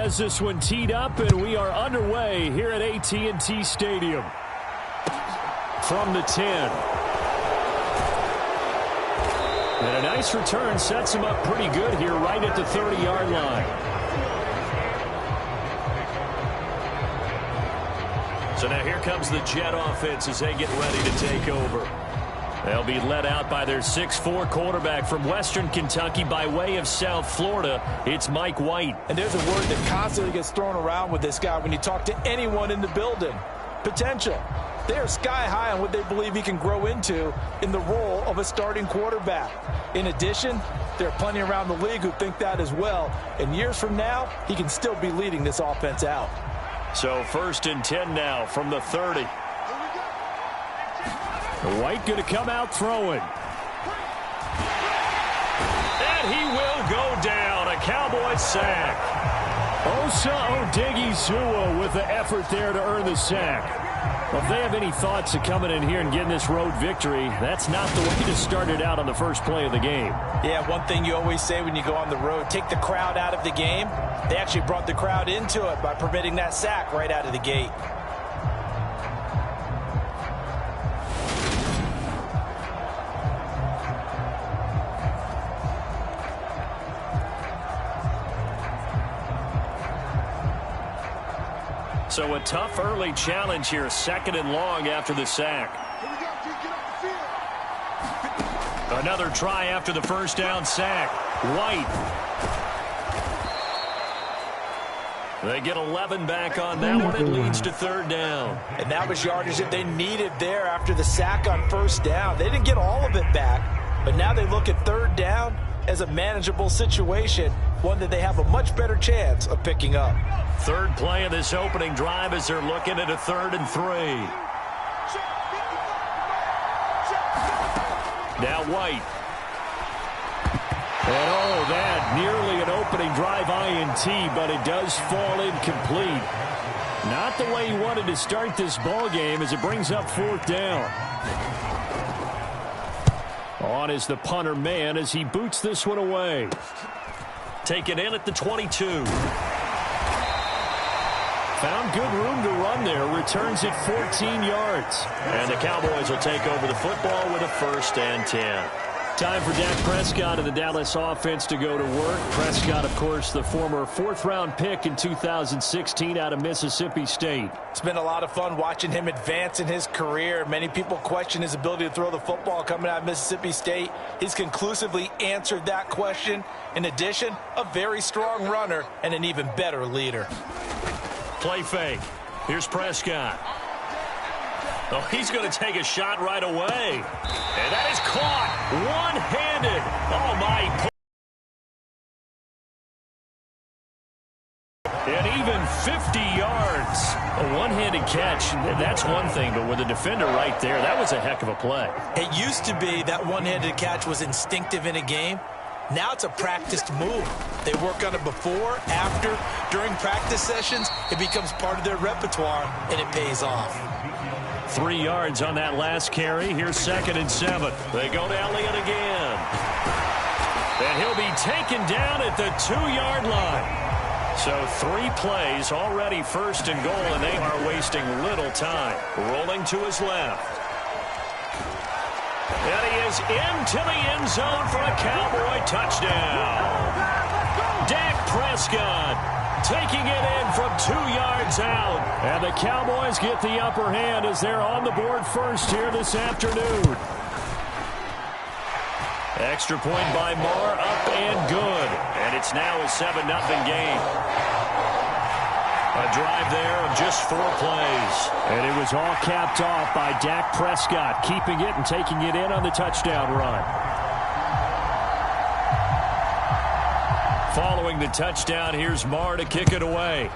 has this one teed up, and we are underway here at AT&T Stadium. From the 10. And a nice return sets him up pretty good here right at the 30-yard line. So now here comes the Jet offense as they get ready to take over. They'll be led out by their 6'4" quarterback from Western Kentucky by way of South Florida. It's Mike White. And there's a word that constantly gets thrown around with this guy when you talk to anyone in the building. Potential. They are sky high on what they believe he can grow into in the role of a starting quarterback. In addition, there are plenty around the league who think that as well. And years from now, he can still be leading this offense out. So 1st and 10 now from the 30. White going to come out throwing. And he will go down. A Cowboy sack. Osa Odighizuwa with the effort there to earn the sack. Well, if they have any thoughts of coming in here and getting this road victory, that's not the way to start it out on the first play of the game. Yeah, one thing you always say when you go on the road, take the crowd out of the game. They actually brought the crowd into it by permitting that sack right out of the gate. So a tough early challenge here, 2nd and long after the sack. Another try after the first down sack. White. They get 11 back on that one. It leads to 3rd down. And that was yardage that they needed there after the sack on 1st down. They didn't get all of it back, but now they look at 3rd down as a manageable situation, one that they have a much better chance of picking up. 3rd play of this opening drive as they're looking at a 3rd and 3. Now White. And oh, that nearly an opening drive INT, but it does fall incomplete. Not the way he wanted to start this ball game as it brings up 4th down. On is the punter man as he boots this one away. Taken in at the 22. Found good room to run there. Returns it 14 yards. And the Cowboys will take over the football with a 1st and 10. Time for Dak Prescott and the Dallas offense to go to work. Prescott, of course, the former 4th-round pick in 2016 out of Mississippi State. It's been a lot of fun watching him advance in his career. Many people question his ability to throw the football coming out of Mississippi State. He's conclusively answered that question. In addition, a very strong runner and an even better leader. Play fake. Here's Prescott. Oh, he's going to take a shot right away. And that is caught one-handed. Oh, my. And even 50 yards. A one-handed catch, that's one thing, but with a defender right there, that was a heck of a play. It used to be that one-handed catch was instinctive in a game. Now it's a practiced move. They work on it before, after, during practice sessions. It becomes part of their repertoire, and it pays off. 3 yards on that last carry. Here's 2nd and 7. They go to Elliott again. And he'll be taken down at the 2-yard line. So 3 plays, already 1st and goal, and they are wasting little time. Rolling to his left. And he is into the end zone for a Cowboy touchdown. Dak Prescott taking it in from 2 yards out. And the Cowboys get the upper hand as they're on the board first here this afternoon. Extra point by Marr, up and good. And it's now a 7-0 game. A drive there of just 4 plays. And it was all capped off by Dak Prescott, keeping it and taking it in on the touchdown run. Following the touchdown, here's Marr to kick it away.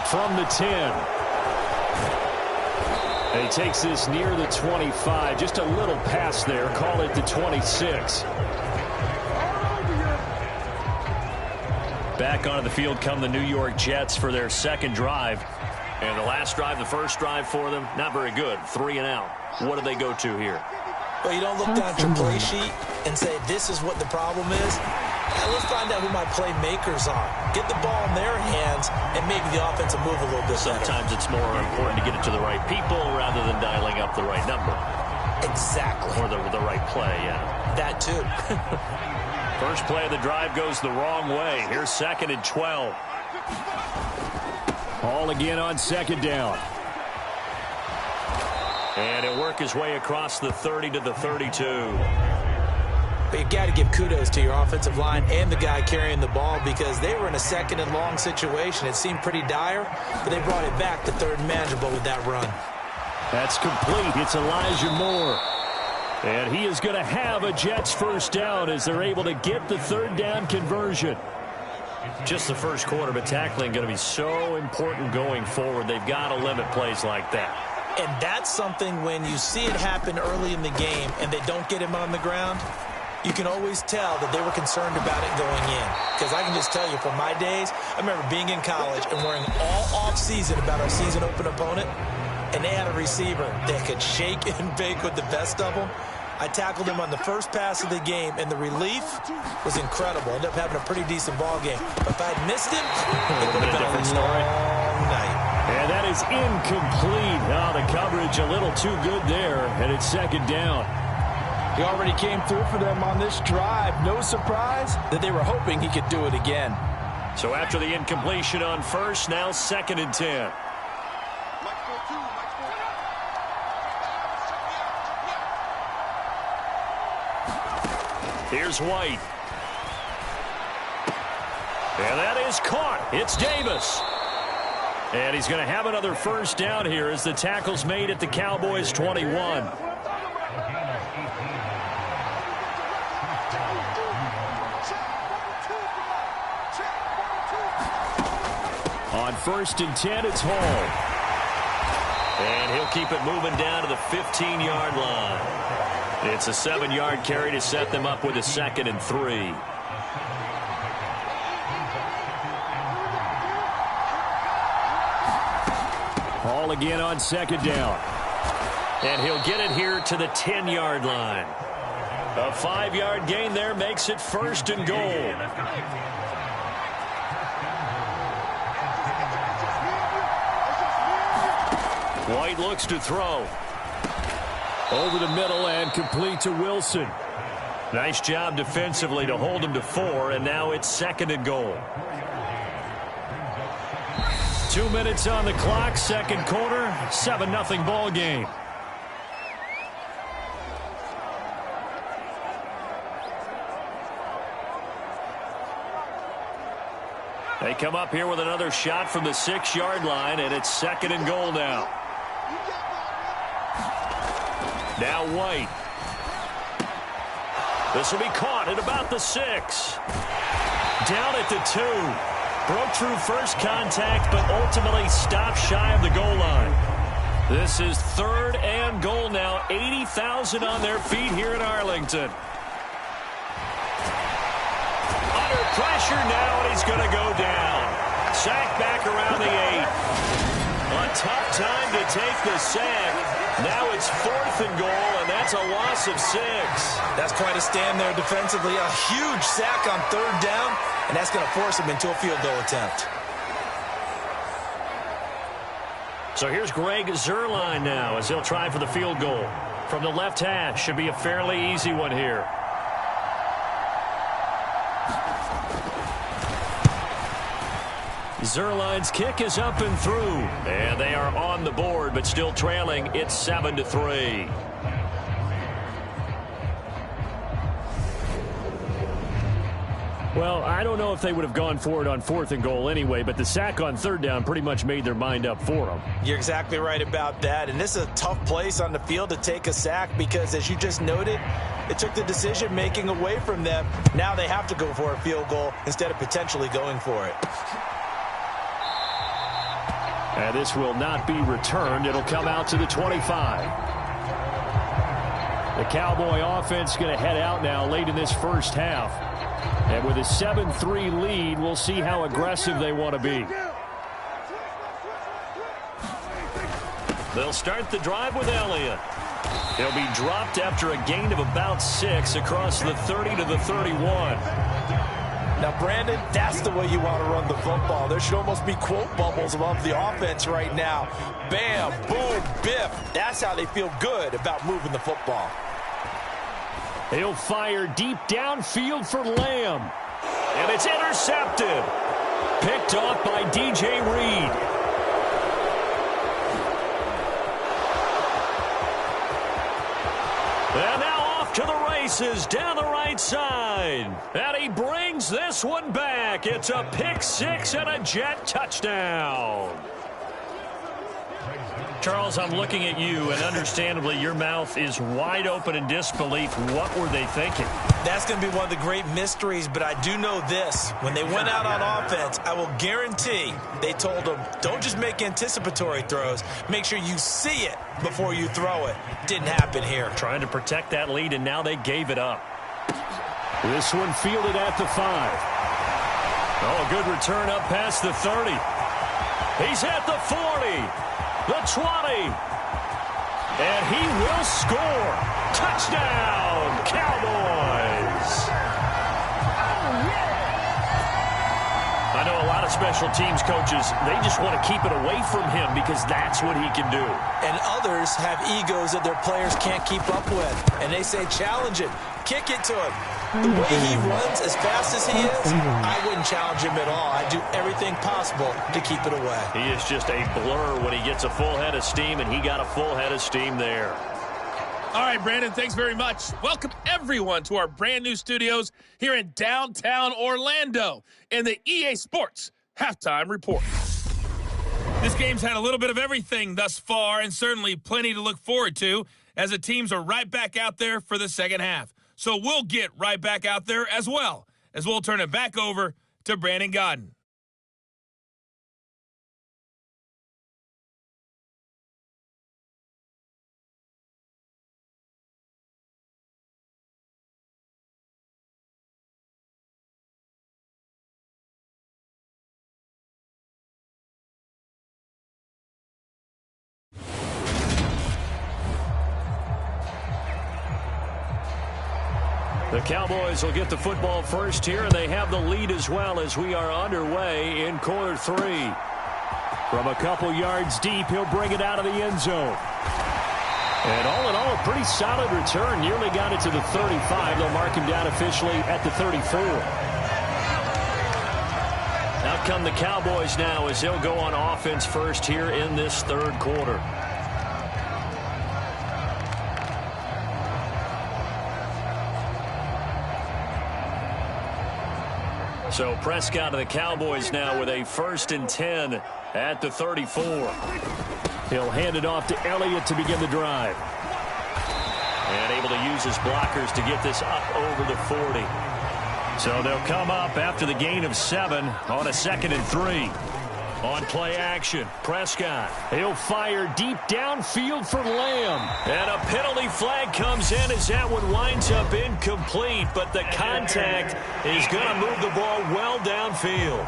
From the 10. And he takes this near the 25. Just a little pass there. Call it the 26. Back onto the field come the New York Jets for their 2nd drive. And the last drive, the first drive for them, not very good. 3 and out. What do they go to here? Well, you don't look down at your play sheet and say, this is what the problem is. Let's find out who my playmakers are. Get the ball in their hands, and maybe the offense will move a little bit better. Sometimes it's more important to get it to the right people rather than dialing up the right number. Exactly. Or the right play, yeah. That too. First play of the drive goes the wrong way. Here's 2nd and 12. Ball again on 2nd down. And he'll work his way across the 30 to the 32. But you've got to give kudos to your offensive line and the guy carrying the ball because they were in a 2nd and long situation. It seemed pretty dire, but they brought it back to 3rd and manageable with that run. That's complete. It's Elijah Moore. And he is going to have a Jets first down as they're able to get the 3rd down conversion. Just the first quarter, but tackling going to be so important going forward. They've got to limit plays like that. And that's something when you see it happen early in the game and they don't get him on the ground, you can always tell that they were concerned about it going in. Because I can just tell you from my days, I remember being in college and worrying all off-season about our season open opponent, and they had a receiver that could shake and bake with the best of them. I tackled him on the first pass of the game, and the relief was incredible. Ended up having a pretty decent ball game. But if I had missed him, it would have been a long night. And that is incomplete. Oh, the coverage a little too good there, and it's 2nd down. He already came through for them on this drive. No surprise that they were hoping he could do it again. So after the incompletion on first, now 2nd and 10. Here's White. And that is caught. It's Davis. And he's going to have another first down here as the tackle's made at the Cowboys' 21. On 1st and 10, it's Hall. And he'll keep it moving down to the 15-yard line. It's a 7-yard carry to set them up with a 2nd and 3. Hall again on 2nd down. And he'll get it here to the 10-yard line. A 5-yard gain there makes it 1st and goal. White looks to throw. Over the middle and complete to Wilson. Nice job defensively to hold him to 4, and now it's 2nd and goal. 2 minutes on the clock, 2nd quarter, 7-0 ball game. They come up here with another shot from the 6-yard line, and it's 2nd and goal now. Now White. This will be caught at about the 6. Down at the 2. Broke through first contact, but ultimately stopped shy of the goal line. This is 3rd and goal now. 80,000 on their feet here in Arlington. Under pressure now, and he's going to go down. Sacked back around the 8. A tough time to take the sack. Now it's 4th and goal, and that's a loss of 6. That's quite a stand there defensively. A huge sack on 3rd down, and that's going to force him into a field goal attempt. So here's Greg Zuerlein now as he'll try for the field goal. From the left hash, should be a fairly easy one here. Zuerlein's kick is up and through. And they are on the board, but still trailing. It's 7-3. Well, I don't know if they would have gone for it on 4th and goal anyway, but the sack on 3rd down pretty much made their mind up for them. You're exactly right about that. And this is a tough place on the field to take a sack because, as you just noted, it took the decision-making away from them. Now they have to go for a field goal instead of potentially going for it. And this will not be returned. It'll come out to the 25. The Cowboy offense going to head out now late in this first half. And with a 7-3 lead, we'll see how aggressive they want to be. They'll start the drive with Elliott. He'll be dropped after a gain of about 6 across the 30 to the 31. Now, Brandon, that's the way you want to run the football. There should almost be quote bubbles above the offense right now. Bam, boom, biff. That's how they feel good about moving the football. He'll fire deep downfield for Lamb. And it's intercepted. Picked off by DJ Reed. And now off to the races down the right side. And he brings this one back. It's a pick six and a Jet touchdown. Charles, I'm looking at you, and understandably your mouth is wide open in disbelief. What were they thinking? That's going to be one of the great mysteries, but I do know this. When they went out on offense, I will guarantee they told them, don't just make anticipatory throws. Make sure you see it before you throw it. Didn't happen here. Trying to protect that lead, and now they gave it up. This one fielded at the 5. Oh, a good return up past the 30. He's at the 40. The 20. And he will score. Touchdown, Cowboys. I know a lot of special teams coaches, they just want to keep it away from him because that's what he can do. And others have egos that their players can't keep up with. And they say, challenge it. Kick it to him. The way he runs as fast as he is, I wouldn't challenge him at all. I'd do everything possible to keep it away. He is just a blur when he gets a full head of steam, and he got a full head of steam there. All right, Brandon, thanks very much. Welcome, everyone, to our brand-new studios here in downtown Orlando in the EA Sports Halftime Report. This game's had a little bit of everything thus far, and certainly plenty to look forward to as the teams are right back out there for the second half. So we'll get right back out there as well, as we'll turn it back over to Brandon Godden. The Cowboys will get the football first here, and they have the lead as well as we are underway in quarter 3. From a couple yards deep, he'll bring it out of the end zone. And all in all, a pretty solid return. Nearly got it to the 35. They'll mark him down officially at the 34. Out come the Cowboys now as they'll go on offense first here in this third quarter. So Prescott of the Cowboys now with a 1st and 10 at the 34. He'll hand it off to Elliott to begin the drive. And able to use his blockers to get this up over the 40. So they'll come up after the gain of 7 on a 2nd and 3. On play action, Prescott. He'll fire deep downfield for Lamb. And a penalty flag comes in as that one winds up incomplete. But the contact is going to move the ball well downfield.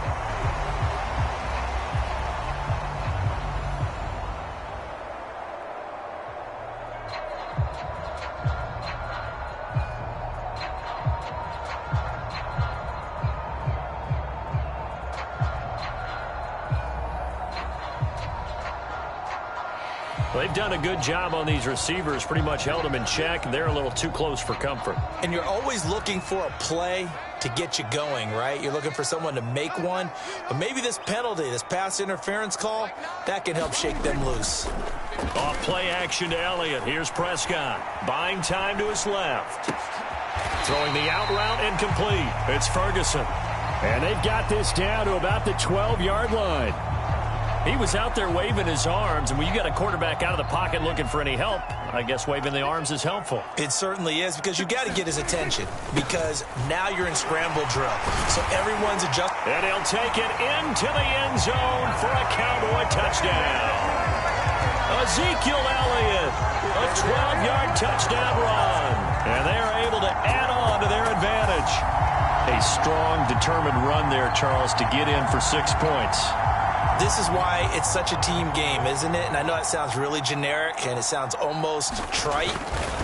They've done a good job on these receivers, pretty much held them in check. They're a little too close for comfort. And you're always looking for a play to get you going, right? You're looking for someone to make one. But maybe this penalty, this pass interference call, that can help shake them loose. Off play action to Elliott. Here's Prescott. Buying time to his left. Throwing the out route incomplete. It's Ferguson. And they've got this down to about the 12-yard line. He was out there waving his arms, and when you got a quarterback out of the pocket looking for any help, I guess waving the arms is helpful. It certainly is, because you got to get his attention, because now you're in scramble drill. So everyone's adjusting. And he'll take it into the end zone for a Cowboy touchdown. Ezekiel Elliott, a 12-yard touchdown run. And they are able to add on to their advantage. A strong, determined run there, Charles, to get in for 6 points. This is why it's such a team game, isn't it? And I know that sounds really generic and it sounds almost trite,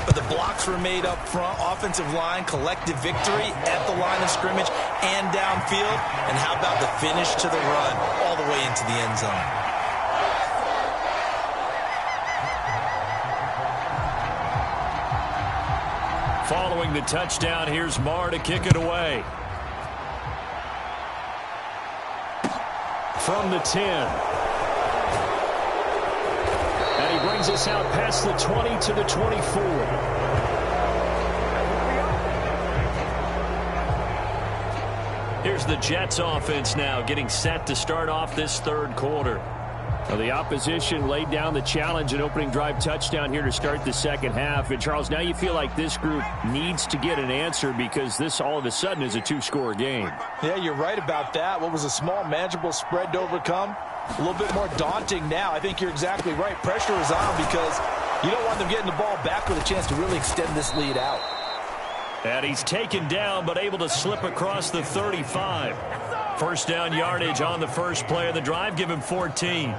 but the blocks were made up front, offensive line, collective victory at the line of scrimmage and downfield. And how about the finish to the run all the way into the end zone? Following the touchdown, here's Marr to kick it away. From the 10. And he brings us out past the 20 to the 24. Here's the Jets offense now getting set to start off this third quarter. Well, the opposition laid down the challenge and opening drive touchdown here to start the second half. And, Charles, now you feel like this group needs to get an answer because this all of a sudden is a two-score game. Yeah, you're right about that. What was a small, manageable spread to overcome? A little bit more daunting now. I think you're exactly right. Pressure is on because you don't want them getting the ball back with a chance to really extend this lead out. And he's taken down but able to slip across the 35. First down yardage on the first play of the drive. Give him 14.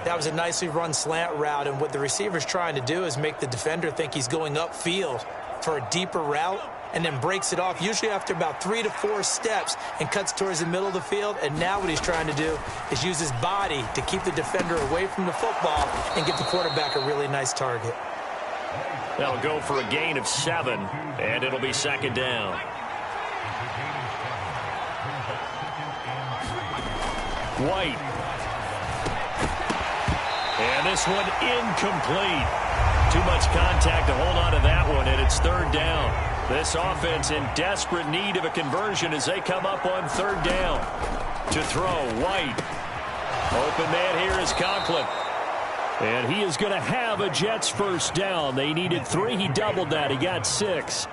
That was a nicely run slant route, and what the receiver's trying to do is make the defender think he's going upfield for a deeper route and then breaks it off, usually after about 3 to 4 steps, and cuts towards the middle of the field. And now what he's trying to do is use his body to keep the defender away from the football and give the quarterback a really nice target. They'll go for a gain of 7, and it'll be second down. White. And this one incomplete. Too much contact to hold on to that one, and it's third down. This offense in desperate need of a conversion as they come up on third down. To throw, White. Open man here is Conklin. And he is going to have a Jets first down. They needed 3. He doubled that. He got 6.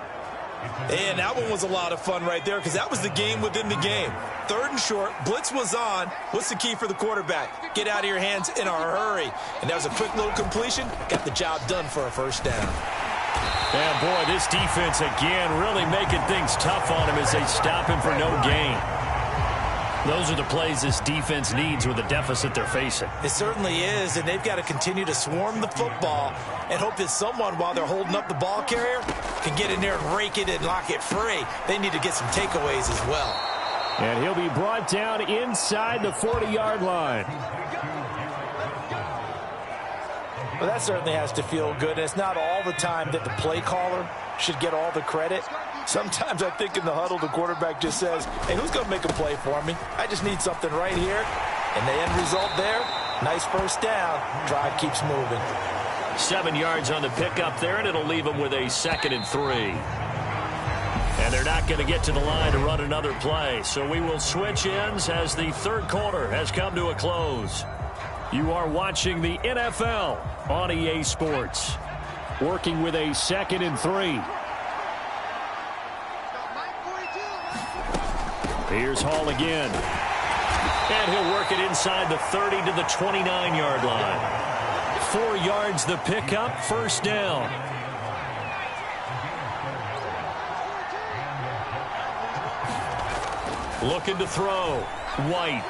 And that one was a lot of fun right there because that was the game within the game. Third and short, blitz was on. What's the key for the quarterback? Get out of your hands in a hurry. And that was a quick little completion. Got the job done for a first down. And boy, this defense again really making things tough on him as they stop him for no gain. Those are the plays this defense needs with the deficit they're facing. It certainly is, and they've got to continue to swarm the football and hope that someone, while they're holding up the ball carrier, can get in there and rake it and lock it free. They need to get some takeaways as well. And he'll be brought down inside the 40-yard line. Well, that certainly has to feel good. It's not all the time that the play caller should get all the credit. Sometimes I think in the huddle, the quarterback just says, hey, who's going to make a play for me? I just need something right here. And the end result there, nice first down. Drive keeps moving. 7 yards on the pickup there, and it'll leave them with a 2nd and 3. And they're not going to get to the line to run another play. So we will switch ends as the third quarter has come to a close. You are watching the NFL on EA Sports. Working with a 2nd and 3. Here's Hall again. And he'll work it inside the 30 to the 29-yard line. 4 yards the pickup, first down. Looking to throw. White.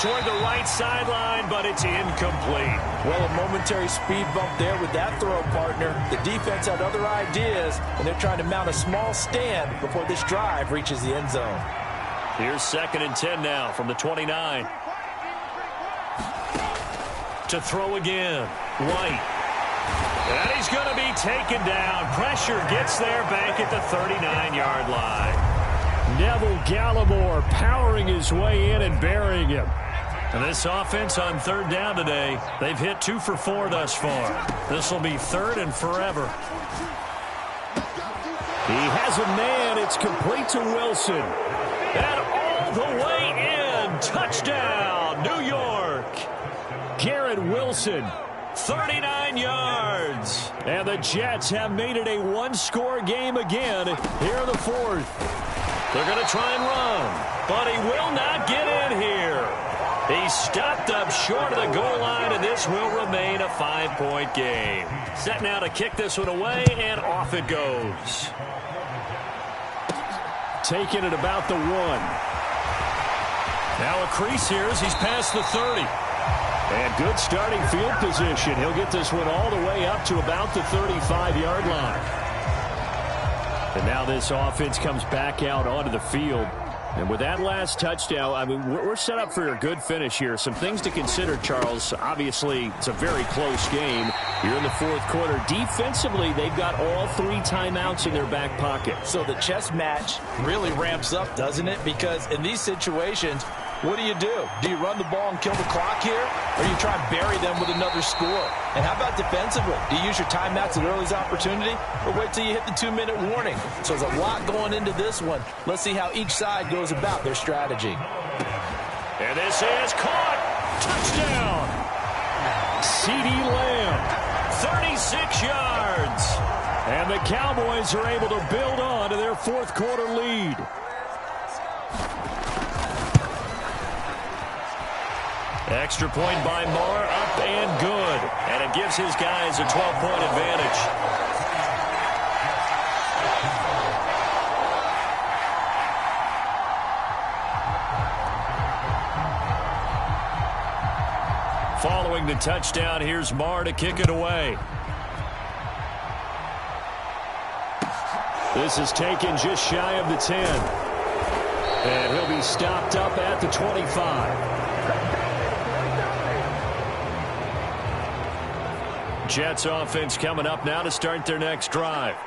Toward the right sideline, but it's incomplete. Well, a momentary speed bump there with that throw, partner. The defense had other ideas, and they're trying to mount a small stand before this drive reaches the end zone. Here's 2nd and 10 now from the 29. To throw again. White. And he's going to be taken down. Pressure gets there back at the 39-yard line. Neville Gallimore powering his way in and burying him. And this offense on third down today, they've hit 2 for 4 thus far. This will be 3rd and forever. He has a man. It's complete to Wilson. And all the way in. Touchdown, New York. Garrett Wilson, 39 yards. And the Jets have made it a one-score game again here in the fourth. They're going to try and run, but he will not get in here. He's stopped up short of the goal line, and this will remain a 5-point game. Set now to kick this one away, and off it goes. Taking it about the 1. Now a crease here as he's past the 30. And good starting field position. He'll get this one all the way up to about the 35-yard line. And now this offense comes back out onto the field. And with that last touchdown, I mean, we're set up for a good finish here. Some things to consider, Charles. Obviously, it's a very close game. You're in the fourth quarter. Defensively, they've got all 3 timeouts in their back pocket. So the chess match really ramps up, doesn't it? Because in these situations, what do? Do you run the ball and kill the clock here? Or do you try and bury them with another score? And how about defensively? Do you use your timeouts at earliest opportunity? Or wait till you hit the 2-minute warning? So there's a lot going into this one. Let's see how each side goes about their strategy. And this is caught. Touchdown. CeeDee Lamb, 36 yards. And the Cowboys are able to build on to their fourth quarter lead. Extra point by Marr, up and good. And it gives his guys a 12-point advantage. Following the touchdown, here's Marr to kick it away. This is taken just shy of the 10. And he'll be stopped up at the 25. Jets offense coming up now to start their next drive.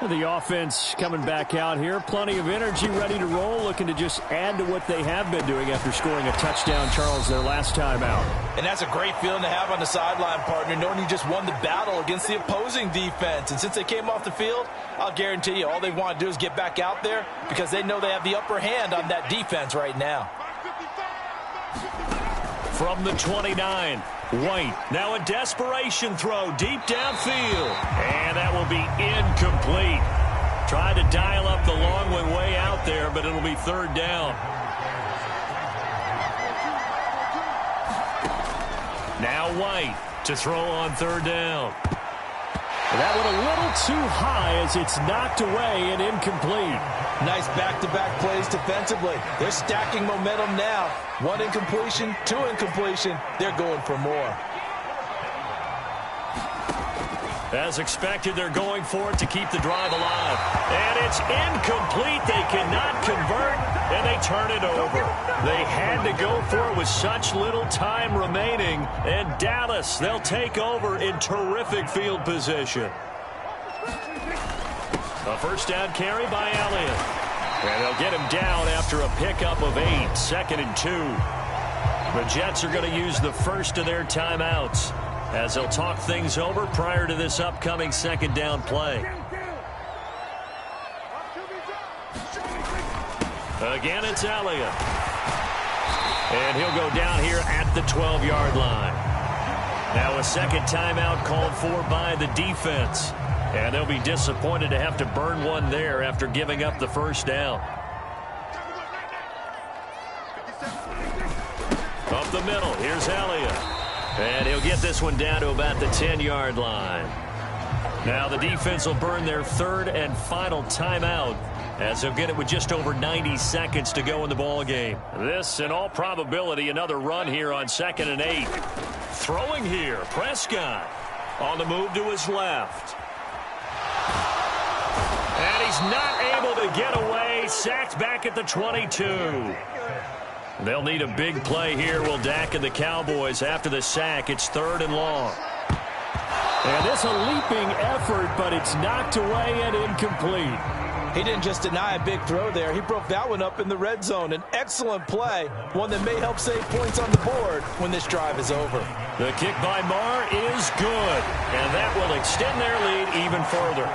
The offense coming back out here. Plenty of energy, ready to roll, looking to just add to what they have been doing after scoring a touchdown, Charles, their last time out. And that's a great feeling to have on the sideline, partner, knowing you just won the battle against the opposing defense. And since they came off the field, I'll guarantee you all they want to do is get back out there because they know they have the upper hand on that defense right now. From the 29, White. Now a desperation throw deep downfield. And that will be incomplete. Tried to dial up the long way out there, but it'll be third down. Now White to throw on third down. That one a little too high as it's knocked away and incomplete. Nice back-to-back plays defensively. They're stacking momentum now. 1 incompletion, 2 incompletion. They're going for more. As expected, they're going for it to keep the drive alive. And it's incomplete. They cannot convert, and they turn it over. They had to go for it with such little time remaining. And Dallas, they'll take over in terrific field position. A first down carry by Elliott. And they'll get him down after a pickup of 8, 2nd and 2. The Jets are going to use the first of their timeouts as they'll talk things over prior to this upcoming second down play. Again, it's Elliott. And he'll go down here at the 12-yard line. Now a second timeout called for by the defense. And they'll be disappointed to have to burn one there after giving up the first down. Up the middle, here's Elliott. And he'll get this one down to about the 10-yard line. Now the defense will burn their third and final timeout as they'll get it with just over 90 seconds to go in the ball game. This, in all probability, another run here on 2nd and 8. Throwing here, Prescott on the move to his left. And he's not able to get away. Sacked back at the 22. They'll need a big play here, will Dak and the Cowboys. After the sack, it's 3rd and long. And this a leaping effort, but it's knocked away and incomplete. He didn't just deny a big throw there. He broke that one up in the red zone. An excellent play, one that may help save points on the board when this drive is over. The kick by Marr is good, and that will extend their lead even further.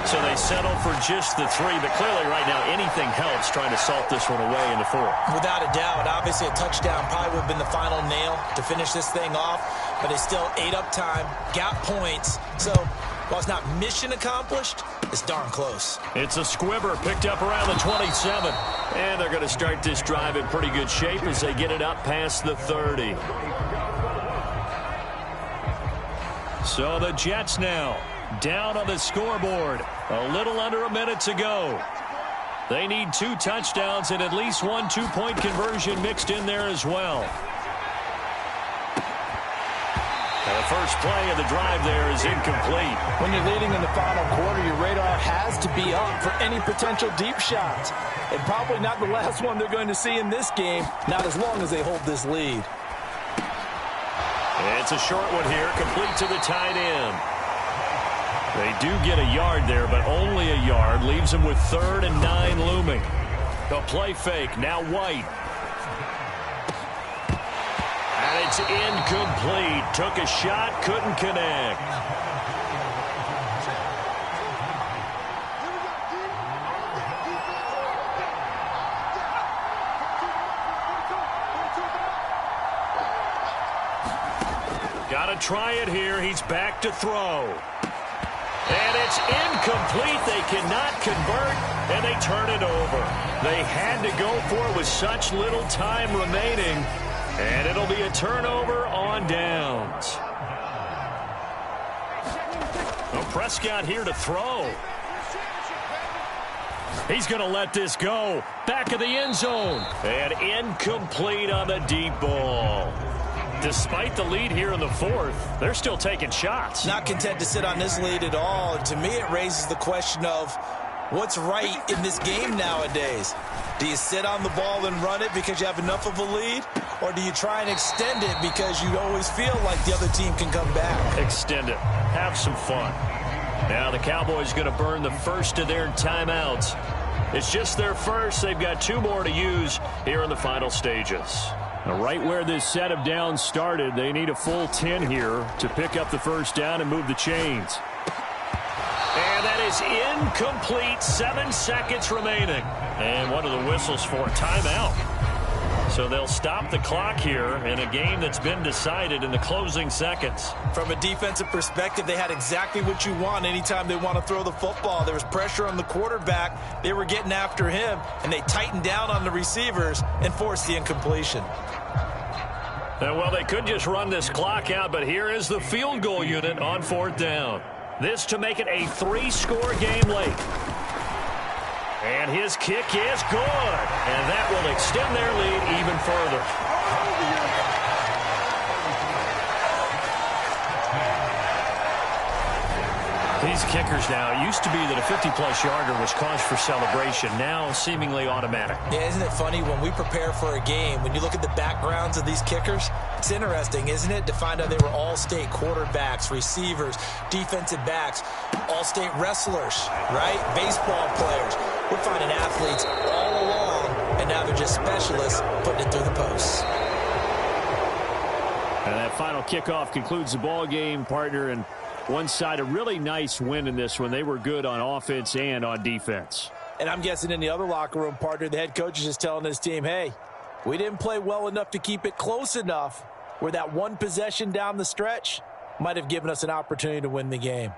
So they settle for just the 3, but clearly right now anything helps trying to salt this one away in the 4. Without a doubt, obviously a touchdown probably would have been the final nail to finish this thing off, but it's still ate up time, got points. So while it's not mission accomplished, it's darn close. It's a squibber picked up around the 27, and they're going to start this drive in pretty good shape as they get it up past the 30. So the Jets now down on the scoreboard. A little under a minute to go. They need 2 touchdowns and at least 1 two-point conversion mixed in there as well. The first play of the drive there is incomplete. When you're leading in the final quarter, your radar has to be up for any potential deep shots. And probably not the last one they're going to see in this game, not as long as they hold this lead. It's a short one here, complete to the tight end. They do get a yard there, but only a yard. Leaves them with 3rd and 9 looming. The play fake, now White. And it's incomplete. Took a shot, couldn't connect. Got to try it here. He's back to throw. And it's incomplete. They cannot convert, and they turn it over. They had to go for it with such little time remaining, and it'll be a turnover on downs. Well, Prescott here to throw. He's going to let this go. Back of the end zone. And incomplete on the deep ball. Despite the lead here in the 4th, they're still taking shots. Not content to sit on this lead at all. And to me, it raises the question of what's right in this game nowadays. Do you sit on the ball and run it because you have enough of a lead? Or do you try and extend it because you always feel like the other team can come back? Extend it. Have some fun. Now the Cowboys going to burn the first of their timeouts. It's just their first. They've got 2 more to use here in the final stages. Right where this set of downs started, they need a full 10 here to pick up the first down and move the chains. And that is incomplete. 7 seconds remaining. And what are the whistles for? Timeout. So they'll stop the clock here in a game that's been decided in the closing seconds. From a defensive perspective, they had exactly what you want anytime they want to throw the football. There was pressure on the quarterback. They were getting after him, and they tightened down on the receivers and forced the incompletion. Well, they could just run this clock out, but here is the field goal unit on 4th down. This to make it a 3-score game late. And his kick is good. And that will extend their lead even further. These kickers now, it used to be that a 50-plus yarder was cause for celebration. Now seemingly automatic. Yeah, isn't it funny when we prepare for a game, when you look at the backgrounds of these kickers, it's interesting, isn't it, to find out they were all-state quarterbacks, receivers, defensive backs, all-state wrestlers, right? Baseball players. We're finding athletes all along, and now they're just specialists putting it through the posts. And that final kickoff concludes the ball game, partner, and one side a really nice win in this one. They were good on offense and on defense. And I'm guessing in the other locker room, partner, the head coach is just telling his team, hey, we didn't play well enough to keep it close enough where that one possession down the stretch might have given us an opportunity to win the game.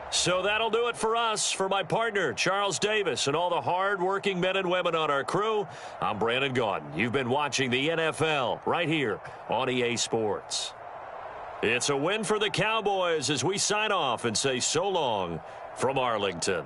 So that'll do it for us. For my partner, Charles Davis, and all the hard-working men and women on our crew, I'm Brandon Gaudin. You've been watching the NFL right here on EA Sports. It's a win for the Cowboys as we sign off and say so long from Arlington.